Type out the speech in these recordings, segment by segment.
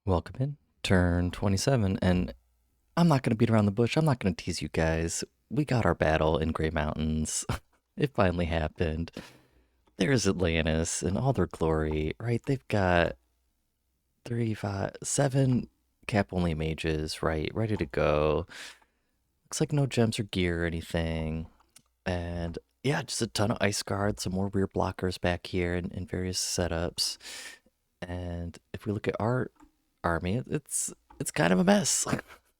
Welcome in. Turn 27, and I'm not going to beat around the bush. I'm not going to tease you guys. We got our battle in Grey Mountains. It finally happened. There's Atlantis in all their glory, right? They've got three, five, seven cap only mages, right? Ready to go. Looks like no gems or gear or anything. And yeah, just a ton of ice guards, some more rear blockers back here in various setups. And if we look at our army, it's kind of a mess.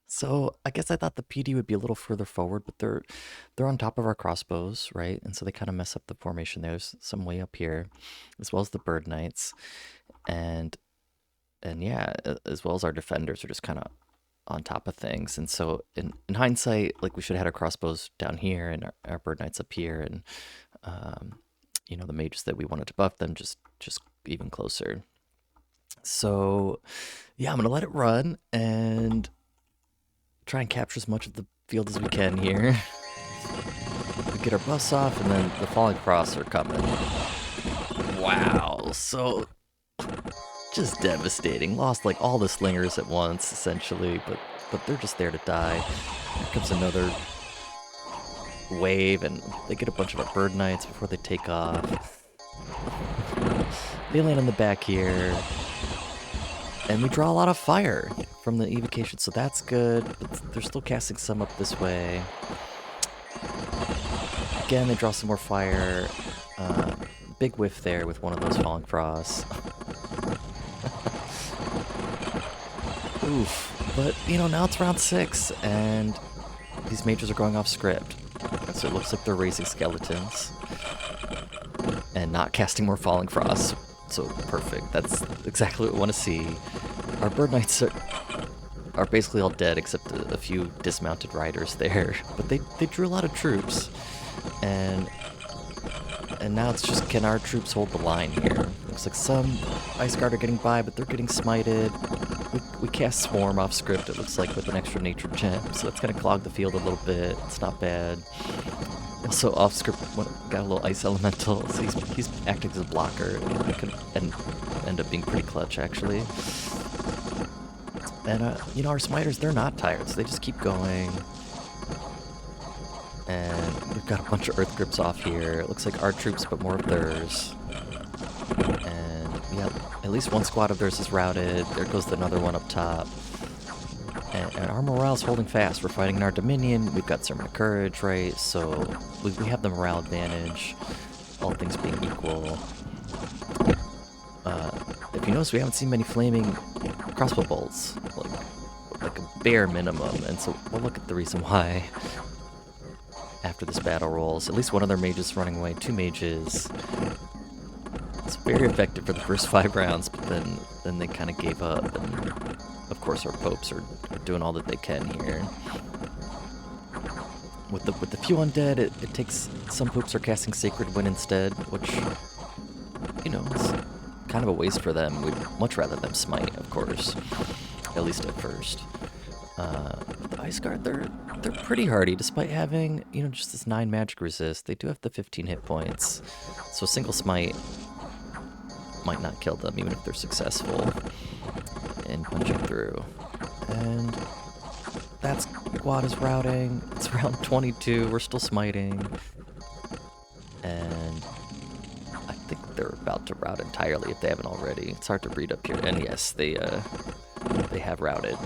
So I guess I thought the PD would be a little further forward, but they're on top of our crossbows, right? And so they kind of mess up the formation. There's some way up here, as well as the bird knights, and and yeah, as well as our defenders are just kind of on top of things. And so in hindsight, like we should have had our crossbows down here and our bird knights up here, and um, the mages that we wanted to buff them just even closer. So yeah, I'm gonna let it run and try and capture as much of the field as we can here. We get our buffs off, and then the falling cross are coming. Wow, so just devastating. Lost like all the slingers at once, essentially, but they're just there to die. Here comes another wave, and they get a bunch of our bird knights before they take off. They land on the back here, and we draw a lot of fire from the evocation, so that's good. But they're still casting some up this way. Again, they draw some more fire. Big whiff there with one of those falling frosts. Oof. But, now it's round 6, and these mages are going off script. So it looks like they're raising skeletons and not casting more falling frosts. So perfect. That's exactly what we want to see. Our bird knights are basically all dead except a few dismounted riders there. But they drew a lot of troops. And now it's just, can our troops hold the line here? Looks like some Ice Guard are getting by, but they're getting smited. We cast Swarm off script, it looks like, with an extra nature gem, so that's going to clog the field a little bit. It's not bad. Also, off script, got a little Ice Elemental, so he's acting as a blocker. It could end up being pretty clutch, actually. And, our Smiters, they're not tired, so they just keep going. And we've got a bunch of Earth Grips off here. It looks like our troops, but more of theirs. And yeah, at least one squad of theirs is routed. There goes another one up top. And our morale's holding fast. We're fighting in our Dominion. We've got Sermon of Courage, right? So we have the morale advantage, all things being equal. If you notice, we haven't seen many flaming crossbow bolts, like a bare minimum. And so we'll look at the reason why after this battle rolls. At least one of their mages running away. 2 mages. It's very effective for the first 5 rounds, but then they kind of gave up. And of course, our popes are doing all that they can here. With the few undead, it takes, some popes are casting Sacred Wind instead, which is kind of a waste for them. We'd much rather them smite, of course, at least at first. The Ice Guard, they're pretty hardy, despite having, just this 9 magic resist. They do have the 15 hit points, so a single smite might not kill them, even if they're successful in punching through. And that squad is routing. It's round 22. We're still smiting. And I think they're about to rout entirely if they haven't already. It's hard to read up here. And yes, they have routed.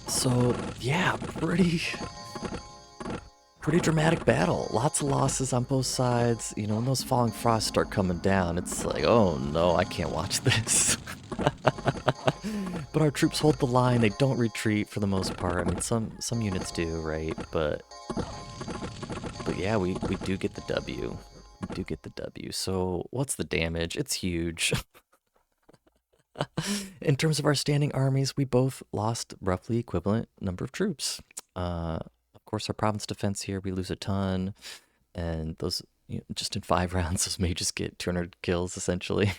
So yeah, pretty dramatic battle. Lots of losses on both sides. When those falling frosts start coming down, it's like, oh no, I can't watch this. But our troops hold the line. They don't retreat for the most part. I mean, some units do, right? But yeah, we do get the W. We do get the W. So what's the damage? It's huge. In terms of our standing armies, we both lost roughly equivalent number of troops. Of course, our province defense here, we lose a ton, and those, just in 5 rounds, those mages get 200 kills essentially.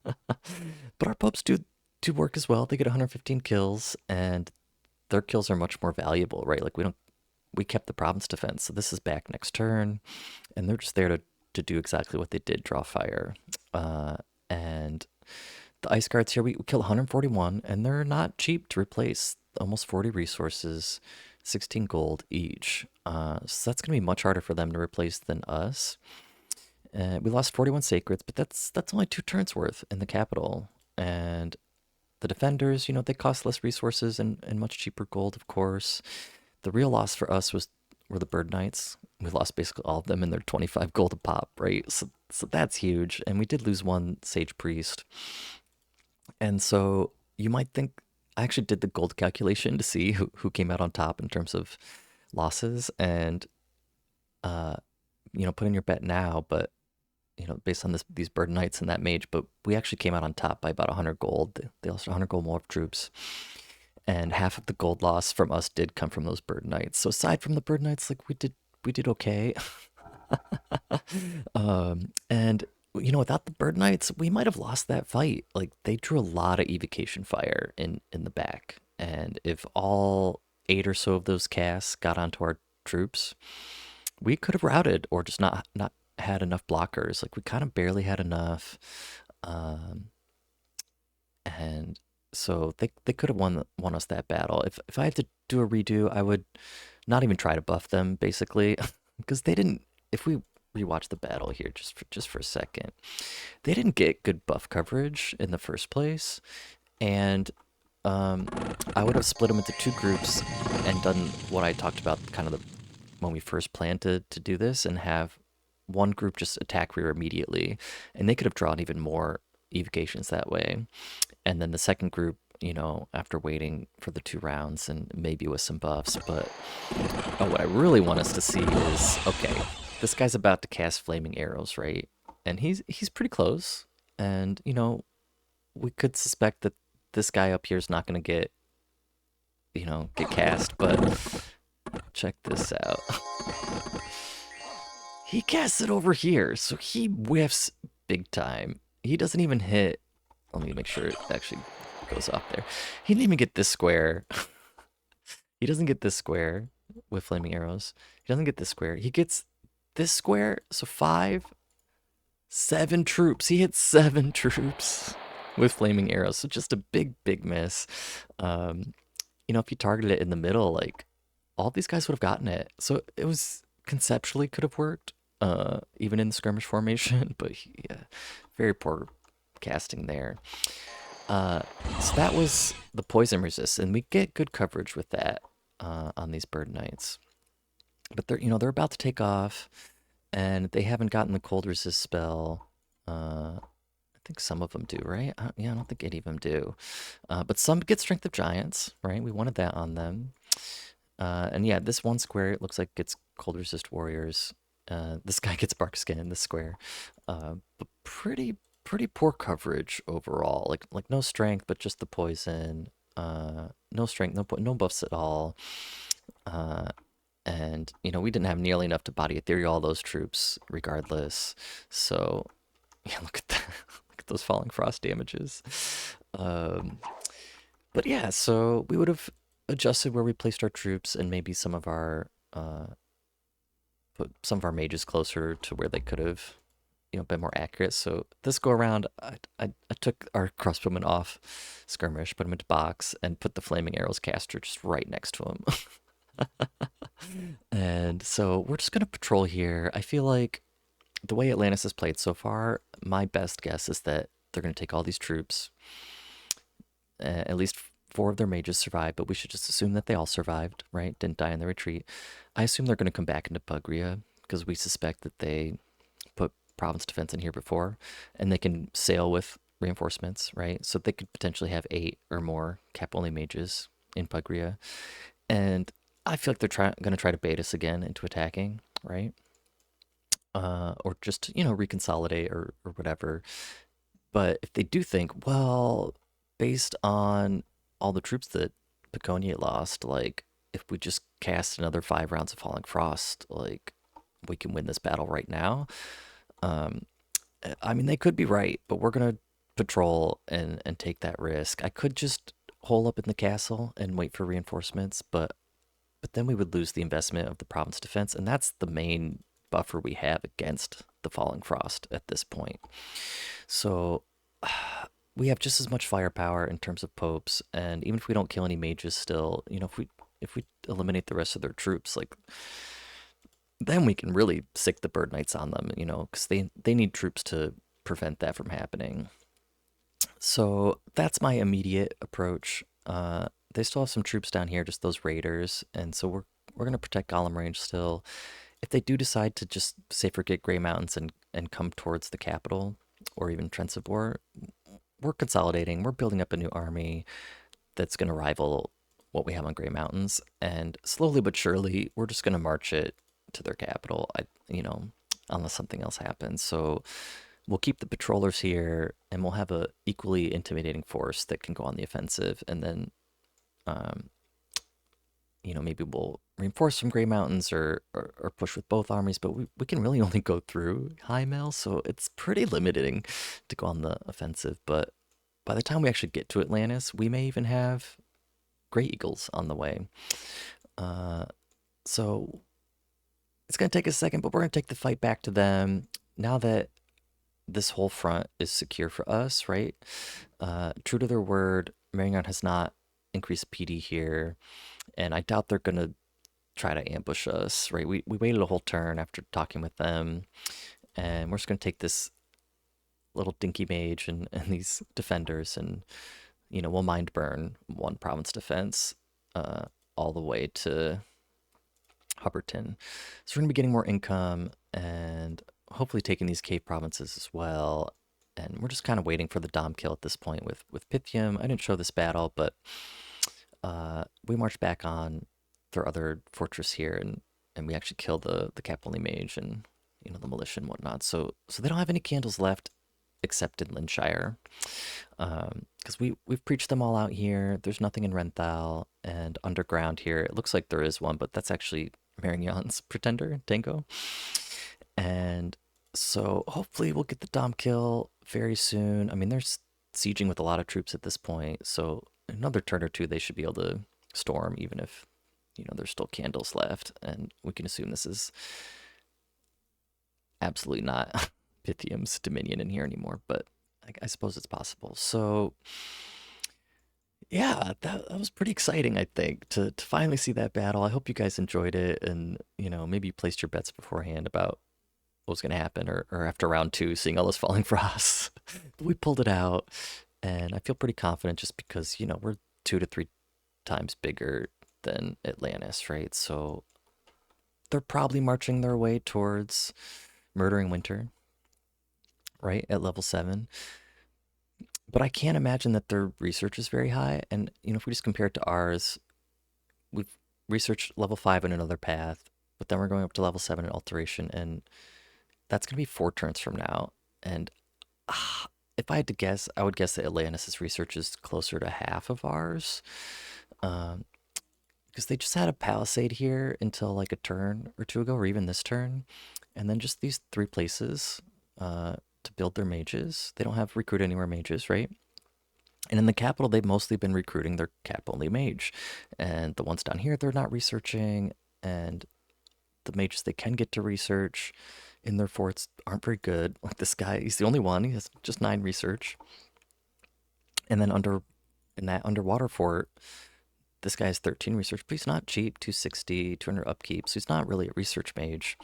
But our popes do work as well. They get 115 kills, and their kills are much more valuable, right? Like we kept the province defense, so this is back next turn, and they're just there to do exactly what they did, draw fire, and the ice guards here, we killed 141, and they're not cheap to replace. Almost 40 resources, 16 gold each. So that's gonna be much harder for them to replace than us. We lost 41 sacreds, but that's only 2 turns worth in the capital. And the defenders, they cost less resources and much cheaper gold, of course. The real loss for us were the bird knights. We lost basically all of them, and they're 25 gold a pop, right? So that's huge. And we did lose one sage priest. And so you might think I actually did the gold calculation to see who came out on top in terms of losses, and uh, put in your bet now, but based on these bird knights and that mage, but we actually came out on top by about 100 gold. They lost 100 gold more of troops, and half of the gold loss from us did come from those bird knights. So aside from the bird knights, like we did okay. And without the bird knights, we might have lost that fight. Like they drew a lot of evocation fire in the back, and if all 8 or so of those casts got onto our troops, we could have routed or just not had enough blockers. Like we kind of barely had enough, um, and so they could have won us that battle. If I had to do a redo, I would not even try to buff them basically, because they didn't. If we rewatch the battle here just for a second, they didn't get good buff coverage in the first place, and I would have split them into 2 groups and done what I talked about, kind of when we first planned to do this, and have one group just attack rear immediately, and they could have drawn even more evocations that way. And then the second group, after waiting for the 2 rounds and maybe with some buffs. But what I really want us to see is, okay, this guy's about to cast flaming arrows, right? And he's pretty close, and we could suspect that this guy up here is not going to get cast, but check this out. He casts it over here, so he whiffs big time. He doesn't even hit. Let me make sure it actually goes off there. He didn't even get this square. He doesn't get this square with flaming arrows. He doesn't get this square. He gets this square, so 5, 7 troops. He hits 7 troops with flaming arrows, so just a big miss. If you targeted it in the middle, like, all these guys would have gotten it. So it was conceptually could have worked, even in the skirmish formation, but yeah, very poor casting there. So that was the poison resist, and we get good coverage with that on these bird knights. But they're about to take off, and they haven't gotten the cold resist spell. I think some of them do, right? Yeah, I don't think any of them do. But some get Strength of Giants, right? We wanted that on them. And yeah, this one square, it looks like gets cold resist warriors. This guy gets bark skin in this square. But pretty poor coverage overall. Like no strength, but just the poison. No strength, no buffs at all. And we didn't have nearly enough to body ethereal all those troops regardless. So yeah, look at that. Look at those falling frost damages. But yeah, so we would have adjusted where we placed our troops, and maybe some of our put some of our mages closer to where they could have been more accurate. So this go around, I took our crossbowman off skirmish, put him into box, and put the flaming arrows caster just right next to him. And so we're just gonna patrol here. I feel like the way Atlantis has played so far, my best guess is that they're gonna take all these troops. At least 4 of their mages survived, but we should just assume that they all survived, right? Didn't die in the retreat. I assume they're gonna come back into Pugria because we suspect that they put province defense in here before, and they can sail with reinforcements, right? So they could potentially have 8 or more cap-only mages in Pugria. And I feel like they're going to try to bait us again into attacking, right? Or just, reconsolidate or whatever. But if they do think, well, based on all the troops that Piconye lost, like, if we just cast another 5 rounds of Falling Frost, like, we can win this battle right now. I mean, they could be right, but we're going to patrol and take that risk. I could just hole up in the castle and wait for reinforcements, but then we would lose the investment of the province defense, and that's the main buffer we have against the Falling Frost at this point. So we have just as much firepower in terms of popes, and even if we don't kill any mages still, if we eliminate the rest of their troops, like then we can really sick the bird knights on them, because they need troops to prevent that from happening. So that's my immediate approach. They still have some troops down here, just those raiders, and so we're gonna protect Golem Range still. If they do decide to just say forget Grey Mountains and come towards the capital or even Trensibor, we're consolidating. We're building up a new army that's gonna rival what we have on Grey Mountains, and slowly but surely, we're just gonna march it to their capital. Unless something else happens. So we'll keep the patrollers here, and we'll have a equally intimidating force that can go on the offensive, and then um, maybe we'll reinforce some Grey Mountains or push with both armies, but we can really only go through High Mel, so it's pretty limiting to go on the offensive. But by the time we actually get to Atlantis, we may even have Grey Eagles on the way. So it's going to take a second, but we're going to take the fight back to them now that this whole front is secure for us, right? True to their word, Marignan has not increased PD here, and I doubt they're going to try to ambush us, right? We waited a whole turn after talking with them, and we're just going to take this little dinky mage and these defenders, and we'll mind burn one province defense all the way to Hubbardton. So we're going to be getting more income and hopefully taking these cave provinces as well. And we're just kind of waiting for the Dom kill at this point with Pythium. I didn't show this battle, but we marched back on their other fortress here, and we actually killed the Cap-only mage and the militia and whatnot. So they don't have any candles left except in Linshire, because we've preached them all out here. There's nothing in Renthal, and underground here it looks like there is one, but that's actually Marignan's pretender, Tango. And so hopefully we'll get the Dom kill very soon. I mean, they're sieging with a lot of troops at this point, so another turn or two they should be able to storm, even if there's still candles left. And we can assume this is absolutely not Pythium's dominion in here anymore, but I suppose it's possible. So yeah, that was pretty exciting, I think, to finally see that battle. I hope you guys enjoyed it, and maybe you placed your bets beforehand about what was going to happen, or after round two, seeing all those falling frosts. But we pulled it out, and I feel pretty confident just because we're 2 to 3 times bigger than Atlantis, right? So they're probably marching their way towards Murdering Winter, right, at level 7. But I can't imagine that their research is very high. And, if we just compare it to ours, we've researched level 5 in another path, but then we're going up to level 7 in Alteration, and that's going to be 4 turns from now. And if I had to guess, I would guess that Atlantis' research is closer to half of ours. Because they just had a palisade here until like a turn or two ago, or even this turn. And then just these 3 places to build their mages. They don't have recruit anywhere mages, right? And in the capital, they've mostly been recruiting their cap-only mage. And the ones down here, they're not researching. And the mages they can get to research in their forts aren't very good. Like this guy, he's the only one. He has just 9 research. And then in that underwater fort, this guy has 13 research, but he's not cheap. 260, 200 upkeep. So he's not really a research mage.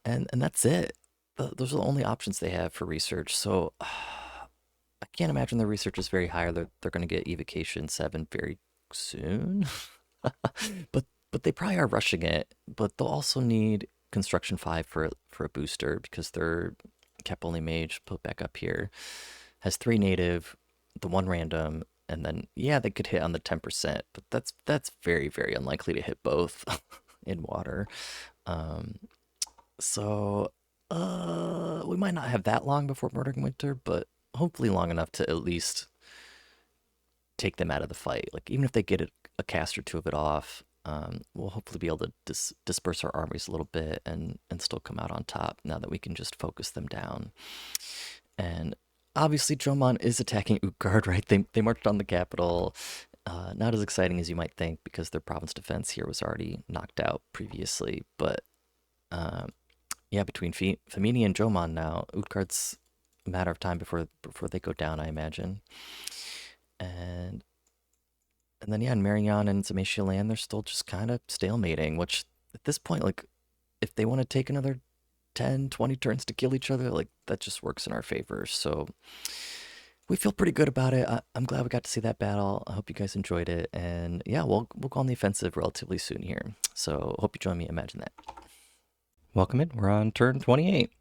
And that's it. Those are the only options they have for research. So I can't imagine their research is very high. They're going to get evocation 7 very soon. but they probably are rushing it. But they'll also need construction 5 for a booster, because their cap-only mage, put back up here, has 3 native, the 1 random, and then yeah, they could hit on the 10%, but that's very, very unlikely to hit both in water. So we might not have that long before Murdering Winter, but hopefully long enough to at least take them out of the fight. Like, even if they get a cast or 2 of it off, we'll hopefully be able to disperse our armies a little bit and still come out on top now that we can just focus them down. And obviously, Jomon is attacking Utgard, right? They marched on the capital. Not as exciting as you might think, because their province defense here was already knocked out previously. But yeah, between Femini and Jomon now, Utgard's a matter of time before they go down, I imagine. And and then yeah, in Marion and Zamatia land, they're still just kind of stalemating. Which at this point, like, if they want to take another 10, 20 turns to kill each other, like that just works in our favor. So we feel pretty good about it. I'm glad we got to see that battle. I hope you guys enjoyed it. And yeah, we'll go on the offensive relatively soon here. So hope you join me. Imagine that. Welcome in. We're on turn 28.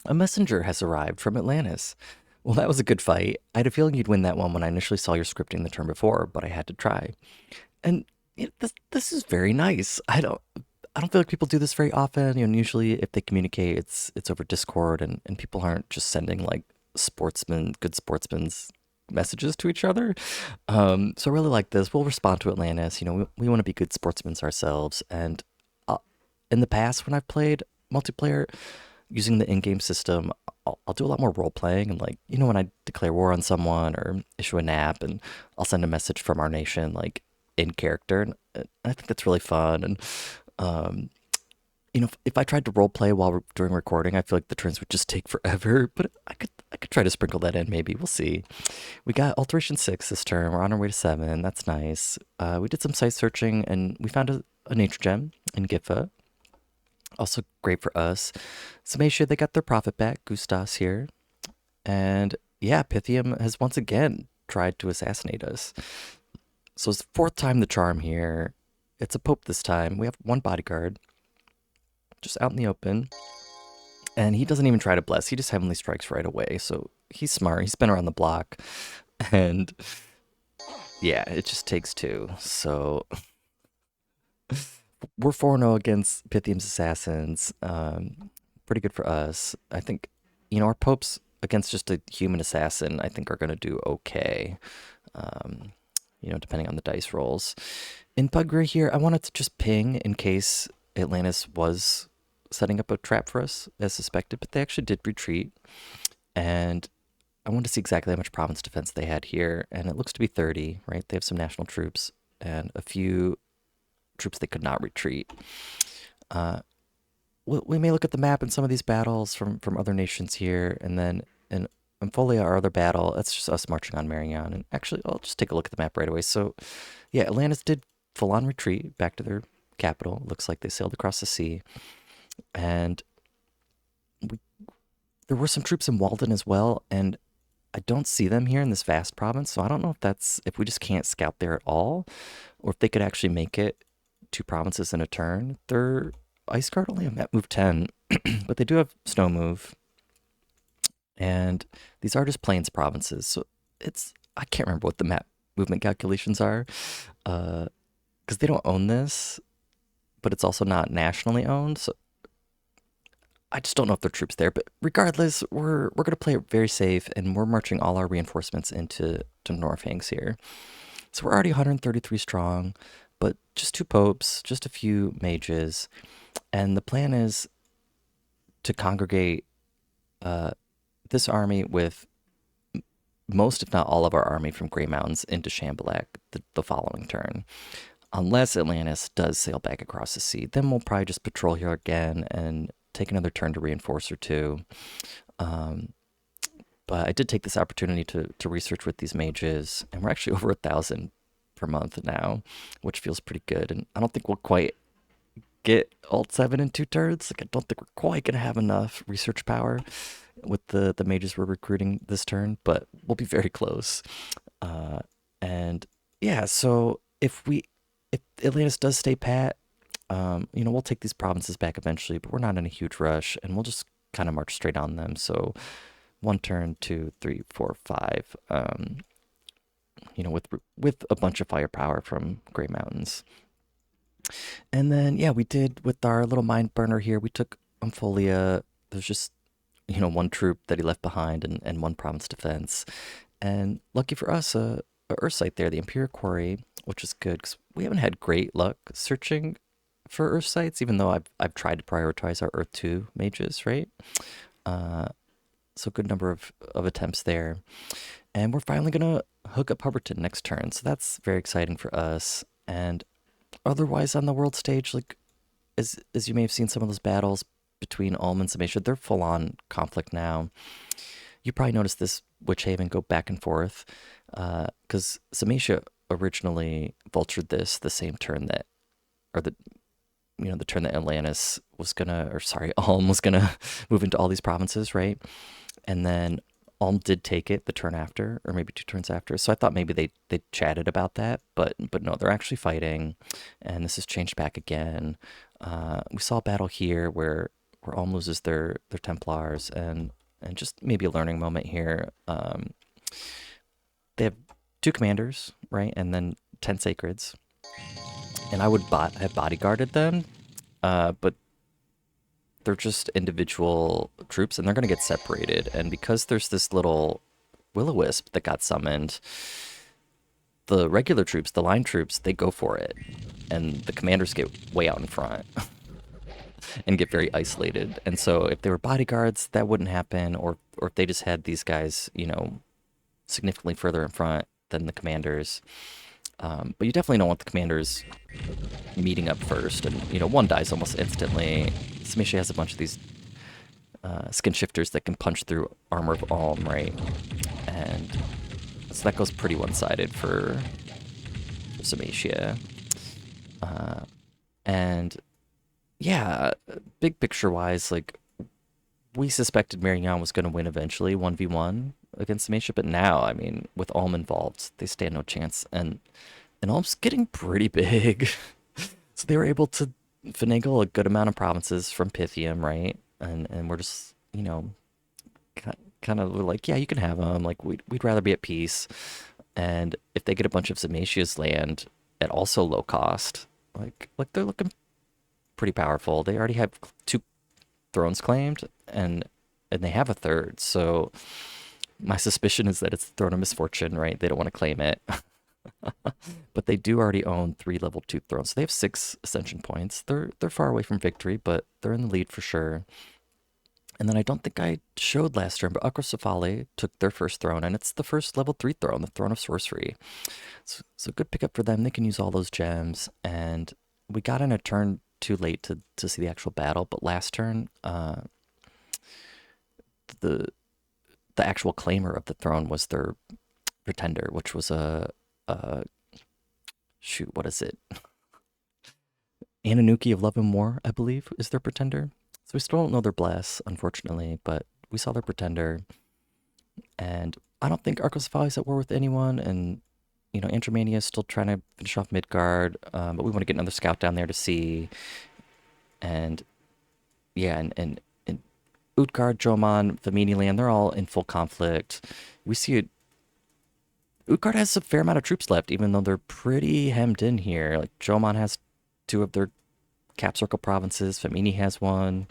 A messenger has arrived from Atlantis. Well, that was a good fight. I had a feeling you'd win that one when I initially saw your scripting the turn before, but I had to try. And this is very nice. I don't feel like people do this very often. Usually if they communicate, it's over Discord, and people aren't just sending like good sportsmen's messages to each other. So I really like this. We'll respond to Atlantis. We want to be good sportsmen ourselves. And in the past, when I've played multiplayer using the in-game system, I'll do a lot more role playing, and like when I declare war on someone or issue a nap, and I'll send a message from our nation like in character, and I think that's really fun. And um, if I tried to role play while we're doing recording, I feel like the turns would just take forever. But I could try to sprinkle that in. Maybe we'll see. We got Alteration 6 this turn. We're on our way to 7. That's nice. We did some site searching, and we found a nature gem in Gifa. Also great for us. Zamatia, they got their profit back. Gustas here. And yeah, Pythium has once again tried to assassinate us. So it's the fourth time the charm here. It's a Pope this time. We have one bodyguard just out in the open. And he doesn't even try to bless. He just heavenly strikes right away. So he's smart. He's been around the block. And yeah, it just takes two. So we're 4-0 against Pythium's assassins. Pretty good for us. I think, our popes against just a human assassin, I think are going to do okay, depending on the dice rolls. In Piconye here, I wanted to just ping in case Atlantis was setting up a trap for us, as suspected, but they actually did retreat. And I wanted to see exactly how much province defense they had here, and it looks to be 30, right? They have some national troops and a few troops that could not retreat. We may look at the map in some of these battles from other nations here, and then in Ampholia, our other battle, that's just us marching on Marion. And actually, I'll just take a look at the map right away. So, yeah, Atlantis did full-on retreat back to their capital. Looks like they sailed across the sea. And there were some troops in Walden as well, and I don't see them here in this vast province, so I don't know if we just can't scout there at all, or if they could actually make it 2 provinces in a turn. Their Ice Guard only have map move 10, but they do have snow move. And these are just plains provinces, so I can't remember what the map movement calculations are, because they don't own this, but it's also not nationally owned, so I just don't know if there are troops there. But regardless, we're going to play it very safe, and we're marching all our reinforcements into Northangs here. So we're already 133 strong, but just 2 popes, just a few mages, and the plan is to congregate this army with most, if not all, of our army from Grey Mountains into Shambhalak the following turn. Unless Atlantis does sail back across the sea, then we'll probably just patrol here again and take another turn to reinforce or 2. But I did take this opportunity to research with these mages, and we're actually over 1,000 per month now, which feels pretty good. And I don't think we'll quite get Alt 7 in 2 turns. Like, I don't think we're quite going to have enough research power with the mages we're recruiting this turn, but we'll be very close. And yeah, so if Atlantis does stay pat, we'll take these provinces back eventually, but we're not in a huge rush, and we'll just kind of march straight on them. So 1 turn, 2, 3, 4, 5, with a bunch of firepower from Grey Mountains. And then, yeah, we did with our little mind burner here, we took Ampholia. There's just, 1 troop that he left behind, and 1 province defense. And lucky for us, a Earth site there, the Imperial Quarry, which is good, because we haven't had great luck searching for Earth sites, even though I've tried to prioritize our Earth 2 mages, right? So good number of attempts there. And we're finally going to hook up Hubbardton next turn, so that's very exciting for us. And otherwise on the world stage, like, as you may have seen some of those battles between Ulm and Zamatia, they're full-on conflict now. You probably noticed this Witch Haven go back and forth because Samatia originally vultured this the same turn that, or the turn that Atlantis was gonna, or sorry, Ulm was gonna move into all these provinces, right? And then Ulm did take it the turn after, or maybe 2 turns after. So I thought maybe they chatted about that, but no, they're actually fighting, and this has changed back again. We saw a battle here where Ulm loses their Templars, and just maybe a learning moment here. They have 2 commanders, right, and then 10 sacreds, and I would have bodyguarded them, but they're just individual troops, and they're going to get separated. And because there's this little will-o-wisp that got summoned, the regular troops, the line troops, they go for it, and the commanders get way out in front and get very isolated. And so if they were bodyguards, that wouldn't happen, or if they just had these guys, significantly further in front than the commanders. But you definitely don't want the commanders meeting up first, and one dies almost instantly. Samisha has a bunch of these skin shifters that can punch through armor of Alm, right? And so that goes pretty one-sided for Samatia. And yeah, big picture-wise, like, we suspected Marianne was going to win eventually, 1v1 against Samatia, but now, I mean, with Ulm involved, they stand no chance. And Ulm's getting pretty big. So they were able to finagle a good amount of provinces from Pythium, right? And we're just, kind of like, yeah, you can have them. Like, we'd rather be at peace. And if they get a bunch of Samatia's land at also low cost, like they're looking pretty powerful. They already have 2 thrones claimed, and they have a third. So my suspicion is that it's the Throne of Misfortune, right? They don't want to claim it. But they do already own 3 level 2 thrones. So they have 6 ascension points. They're far away from victory, but they're in the lead for sure. And then I don't think I showed last turn, but Akrosafale took their first throne, and it's the first level 3 throne, the Throne of Sorcery. So good pickup for them. They can use all those gems. And we got in a turn too late to see the actual battle, but last turn, the actual claimer of the throne was their pretender, which was shoot, what is it? Ananuki of Love and War, I believe, is their pretender. So we still don't know their bless, unfortunately, but we saw their pretender. And I don't think Arcosophaly is at war with anyone, and Andromania is still trying to finish off Midgard, but we want to get another scout down there to see. And yeah, and Utgard, Jomon, Famini Land, they're all in full conflict. We see it. Utgard has a fair amount of troops left, even though they're pretty hemmed in here. Like, Jomon has 2 of their cap circle provinces. Famini has 1,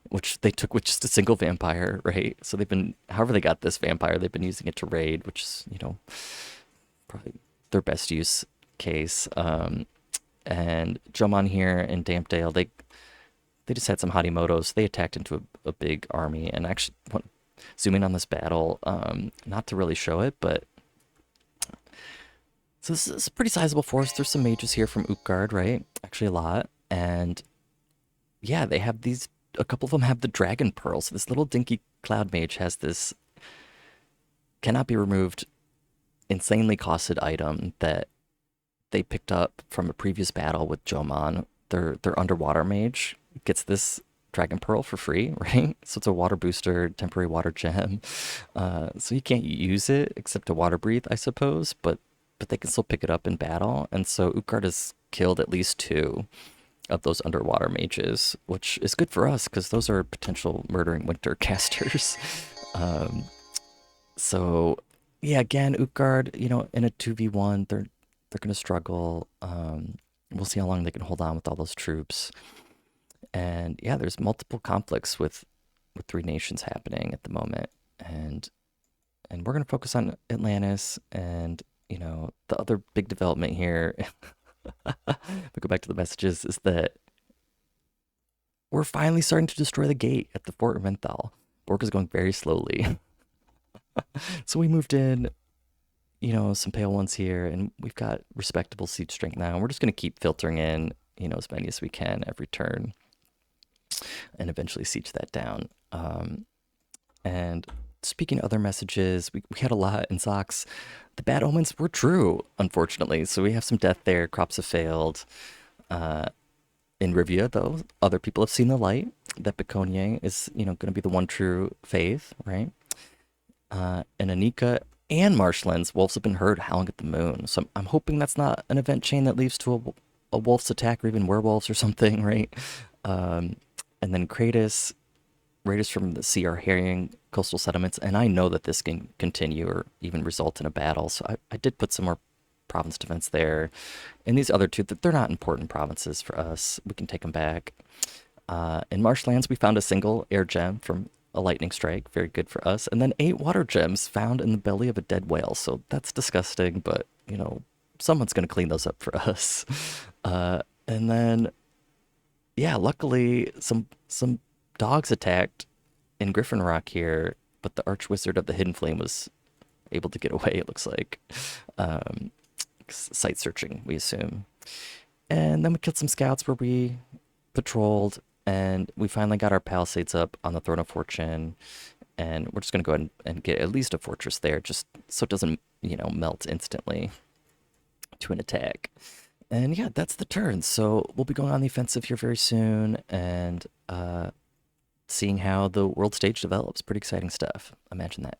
which they took with just a single vampire, right? So they've been, however they got this vampire, they've been using it to raid, which is, probably their best use case. And Jomon here in Dampdale, they just had some Hadimotos. They attacked into a big army, and actually, zooming on this battle, not to really show it, but so this is a pretty sizable force. There's some mages here from Utgard, right? Actually, a lot. And yeah, they have these, a couple of them have the dragon pearl. So this little dinky cloud mage has this cannot be removed, insanely costed item that they picked up from a previous battle with Jomon. Their underwater mage gets this dragon pearl for free, right? So it's a water booster, temporary water gem. So you can't use it except to water breathe, I suppose, but they can still pick it up in battle. And so Utgard has killed at least 2 of those underwater mages, which is good for us because those are potential murdering winter casters. So yeah, again, Utgard, in a 2v1, they're gonna struggle. We'll see how long they can hold on with all those troops. And yeah, there's multiple conflicts with 3 nations happening at the moment, and we're gonna focus on Atlantis. And the other big development here, we go back to the messages, is that we're finally starting to destroy the gate at the Fort Menthal. Work is going very slowly. So we moved in, some pale ones here, and we've got respectable siege strength now. And we're just going to keep filtering in, as many as we can every turn, and eventually siege that down. And speaking of other messages, we had a lot in Socks. The bad omens were true, unfortunately. So we have some death there. Crops have failed. Uh, in Rivia, though, other people have seen the light. That Piconye is, going to be the one true faith, right? In Anika and Marshlands, wolves have been heard howling at the moon. So I'm hoping that's not an event chain that leads to a wolf's attack or even werewolves or something, right? Um, and then Kratos, raiders from the sea are harrying coastal settlements, and I know that this can continue or even result in a battle. So I did put some more province defense there. And these other two, they're not important provinces for us. We can take them back. In marshlands, we found a single air gem from a lightning strike, very good for us. And then 8 water gems found in the belly of a dead whale. So that's disgusting, but someone's gonna clean those up for us. And then yeah, luckily some dogs attacked in Griffin Rock here, but the Archwizard of the Hidden Flame was able to get away. It looks like um, site searching, we assume. And then we killed some scouts where we patrolled, and we finally got our palisades up on the Throne of Fortune. And we're just gonna go ahead and get at least a fortress there, just so it doesn't, melt instantly to an attack. And yeah, that's the turn. So we'll be going on the offensive here very soon, and seeing how the world stage develops. Pretty exciting stuff. Imagine that.